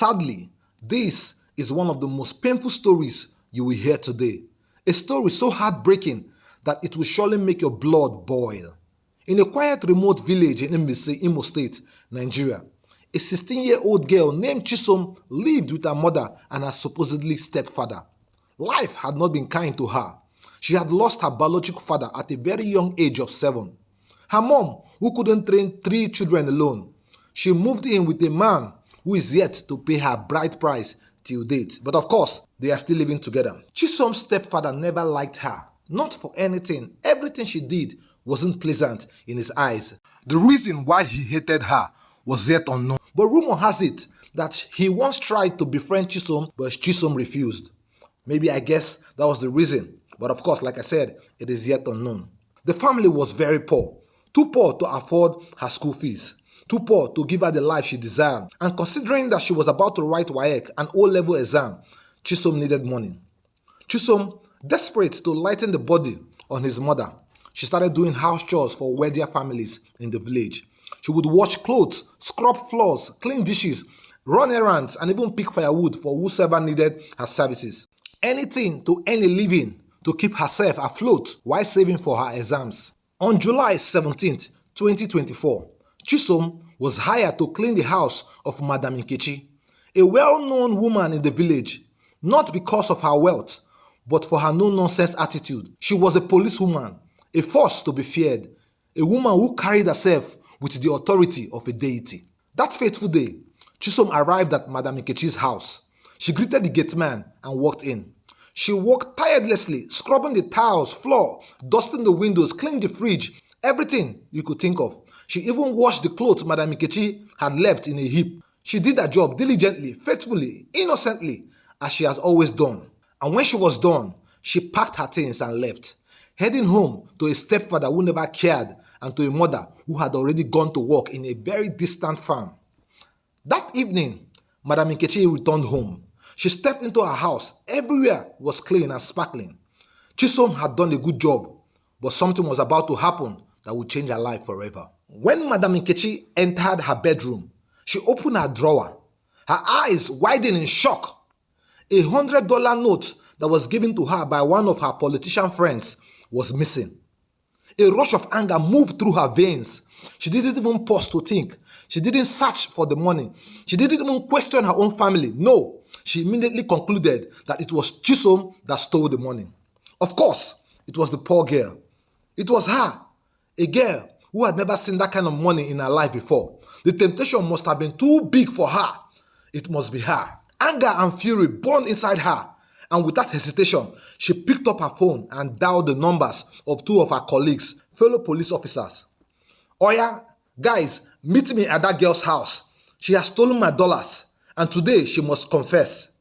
Sadly, this is one of the most painful stories you will hear today. A story so heartbreaking that it will surely make your blood boil. In a quiet remote village in Imo State, Nigeria, a 16-year-old girl named Chisom lived with her mother and her supposedly stepfather. Life had not been kind to her. She had lost her biological father at a very young age of 7. Her mom, who couldn't train 3 children alone, she moved in with a man who is yet to pay her bride price till date. But of course, they are still living together. Chisom's stepfather never liked her. Not for anything. Everything she did wasn't pleasant in his eyes. The reason why he hated her was yet unknown. But rumor has it that he once tried to befriend Chisom, but Chisom refused. Maybe I guess that was the reason. But of course, like I said, it is yet unknown. The family was very poor. Too poor to afford her school fees. Too poor to give her the life she desired. And considering that she was about to write WAEC, an O-level exam, Chisom needed money. Chisom, desperate to lighten the body on his mother, she started doing house chores for wealthier families in the village. She would wash clothes, scrub floors, clean dishes, run errands, and even pick firewood for whosoever needed her services. Anything to earn a living to keep herself afloat while saving for her exams. On July 17, 2024, Chisom was hired to clean the house of Madam Nkechi, a well-known woman in the village, not because of her wealth, but for her no-nonsense attitude. She was a policewoman, a force to be feared, a woman who carried herself with the authority of a deity. That fateful day, Chisom arrived at Madam Nkechi's house. She greeted the gateman and walked in. She worked tirelessly, scrubbing the tiles, floor, dusting the windows, cleaned the fridge, everything you could think of. She even washed the clothes Madam Nkechi had left in a heap. She did her job diligently, faithfully, innocently, as she has always done. And when she was done, she packed her things and left, heading home to a stepfather who never cared and to a mother who had already gone to work in a very distant farm. That evening, Madam Nkechi returned home. She stepped into her house. Everywhere was clean and sparkling. Chisom had done a good job, but something was about to happen that would change her life forever. When Madam Nkechi entered her bedroom, she opened her drawer, her eyes widened in shock. A $100 note that was given to her by one of her politician friends was missing. A rush of anger moved through her veins. She didn't even pause to think. She didn't search for the money. She didn't even question her own family. No, she immediately concluded that it was Chisom that stole the money. Of course, it was the poor girl. It was her, a girl who had never seen that kind of money in her life before. The temptation must have been too big for her. It must be her. Anger and fury burned inside her, and without hesitation, she picked up her phone and dialed the numbers of 2 of her colleagues, fellow police officers. Oya, guys, meet me at that girl's house. She has stolen my dollars, and today she must confess.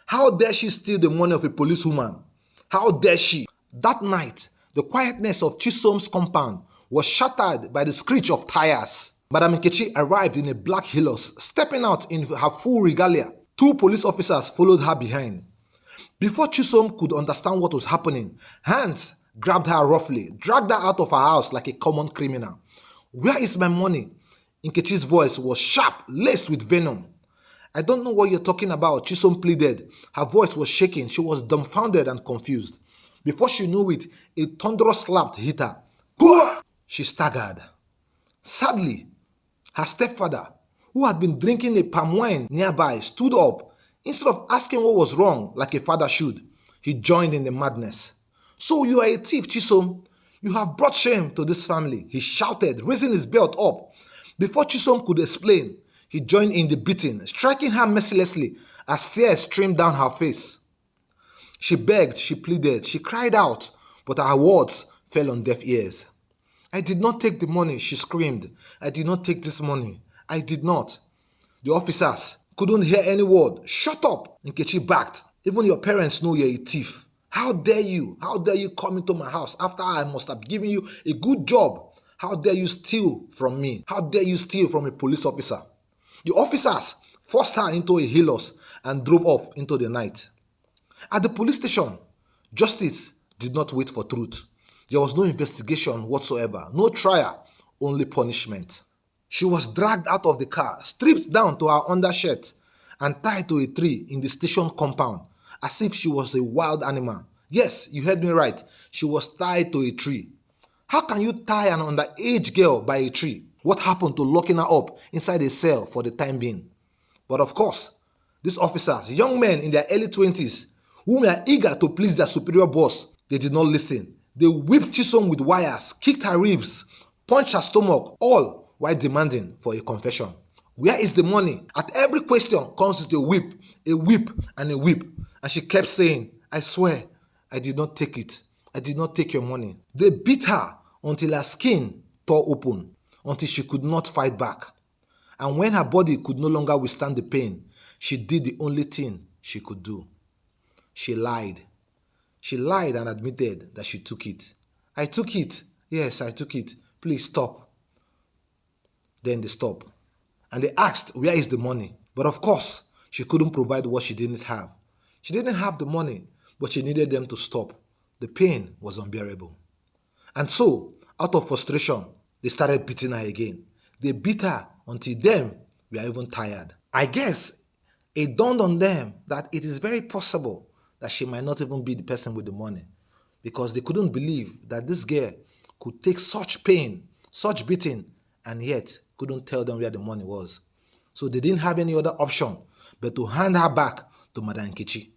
How dare she steal the money of a policewoman? How dare she? That night, the quietness of Chisom's compound was shattered by the screech of tires. Madam Nkechi arrived in a black Hilux, stepping out in her full regalia. 2 police officers followed her behind. Before Chisom could understand what was happening, hands grabbed her roughly, dragged her out of her house like a common criminal. "Where is my money?" Nkechi's voice was sharp, laced with venom. "I don't know what you're talking about," Chisom pleaded. Her voice was shaking. She was dumbfounded and confused. Before she knew it, a thunderous slap hit her. She staggered. Sadly, her stepfather, who had been drinking a palm wine nearby, stood up. Instead of asking what was wrong like a father should, he joined in the madness. "So you are a thief, Chisom. You have brought shame to this family," he shouted, raising his belt up. Before Chisom could explain, he joined in the beating, striking her mercilessly as tears streamed down her face. She begged, she pleaded, she cried out, but her words fell on deaf ears. "I did not take the money," she screamed. "I did not take this money. I did not." The officers couldn't hear any word. "Shut up," Nkechi backed. "Even your parents know you're a thief. How dare you? How dare you come into my house after I must have given you a good job? How dare you steal from me? How dare you steal from a police officer?" The officers forced her into a Hilux and drove off into the night. At the police station, justice did not wait for truth. There was no investigation whatsoever, no trial, only punishment. She was dragged out of the car, stripped down to her undershirt, and tied to a tree in the station compound as if she was a wild animal. Yes, you heard me right. She was tied to a tree. How can you tie an underage girl by a tree? What happened to locking her up inside a cell for the time being? But of course, these officers, young men in their early 20s, who were eager to please their superior boss, they did not listen. They whipped Chisom with wires, kicked her ribs, punched her stomach, all while demanding for a confession. Where is the money? At every question comes with a whip, and a whip. And she kept saying, I swear, I did not take it. I did not take your money. They beat her until her skin tore open, until she could not fight back. And when her body could no longer withstand the pain, she did the only thing she could do. She lied. She lied and admitted that she took it. I took it. Yes, I took it. Please stop. Then they stopped. And they asked, where is the money? But of course, she couldn't provide what she didn't have. She didn't have the money, but she needed them to stop. The pain was unbearable. And so, out of frustration, they started beating her again. They beat her until them were even tired. I guess it dawned on them that it is very possible that she might not even be the person with the money, because they couldn't believe that this girl could take such pain, such beating, and yet couldn't tell them where the money was. So they didn't have any other option but to hand her back to Madam Nkechi.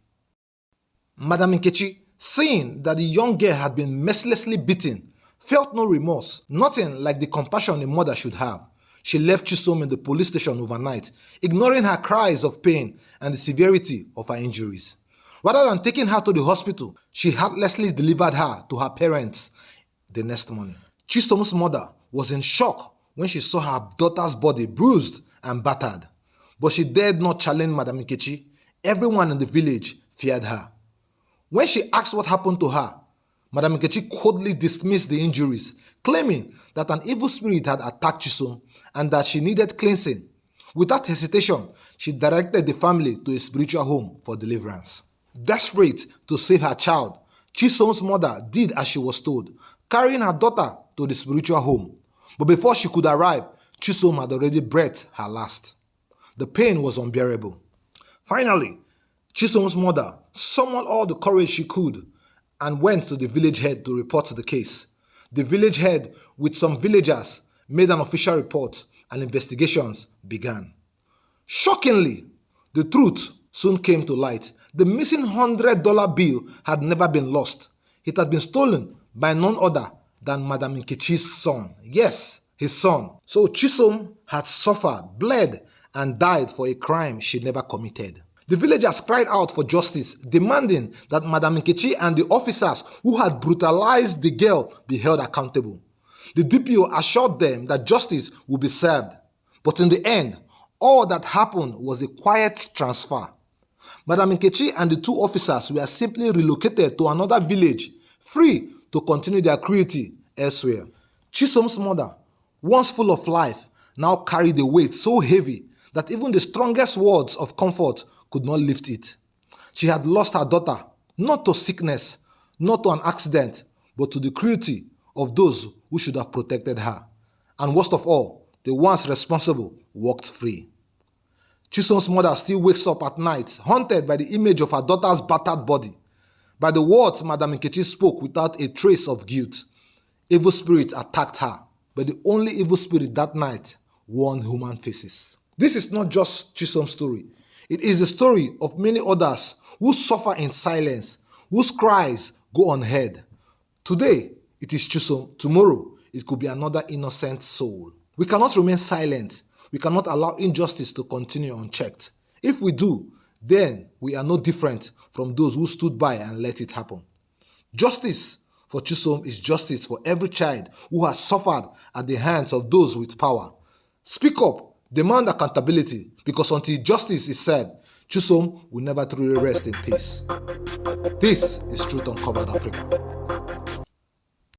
Madam Nkechi, seeing that the young girl had been mercilessly beaten, felt no remorse, nothing like the compassion a mother should have. She left Chisom in the police station overnight, ignoring her cries of pain and the severity of her injuries. Rather than taking her to the hospital, she heartlessly delivered her to her parents the next morning. Chisom's mother was in shock when she saw her daughter's body bruised and battered. But she dared not challenge Madam Nkechi. Everyone in the village feared her. When she asked what happened to her, Madam Nkechi coldly dismissed the injuries, claiming that an evil spirit had attacked Chisom and that she needed cleansing. Without hesitation, she directed the family to a spiritual home for deliverance. Desperate to save her child, Chisom's mother did as she was told, carrying her daughter to the spiritual home. But before she could arrive, Chisom had already breathed her last. The pain was unbearable. Finally, Chisom's mother summoned all the courage she could and went to the village head to report the case. The village head, with some villagers, made an official report and investigations began. Shockingly, the truth soon came to light. The missing $100 bill had never been lost. It had been stolen by none other than Madam Nkechi's son. Yes, his son. So Chisom had suffered, bled, and died for a crime she never committed. The villagers cried out for justice, demanding that Madam Nkechi and the officers who had brutalized the girl be held accountable. The DPO assured them that justice would be served. But in the end, all that happened was a quiet transfer. Madam Nkechi and the two officers were simply relocated to another village, free to continue their cruelty elsewhere. Chisom's mother, once full of life, now carried a weight so heavy that even the strongest words of comfort could not lift it. She had lost her daughter, not to sickness, not to an accident, but to the cruelty of those who should have protected her. And worst of all, the ones responsible walked free. Chisom's mother still wakes up at night, haunted by the image of her daughter's battered body, by the words Madam Nkechi spoke without a trace of guilt. Evil spirits attacked her, but the only evil spirit that night wore human faces. This is not just Chisom's story. It is the story of many others who suffer in silence, whose cries go unheard. Today, it is Chisom. Tomorrow, it could be another innocent soul. We cannot remain silent. We cannot allow injustice to continue unchecked. If we do, then we are no different from those who stood by and let it happen. Justice for Chisom is justice for every child who has suffered at the hands of those with power. Speak up, demand accountability, because until justice is served, Chisom will never truly rest in peace. This is Truth Uncovered Africa.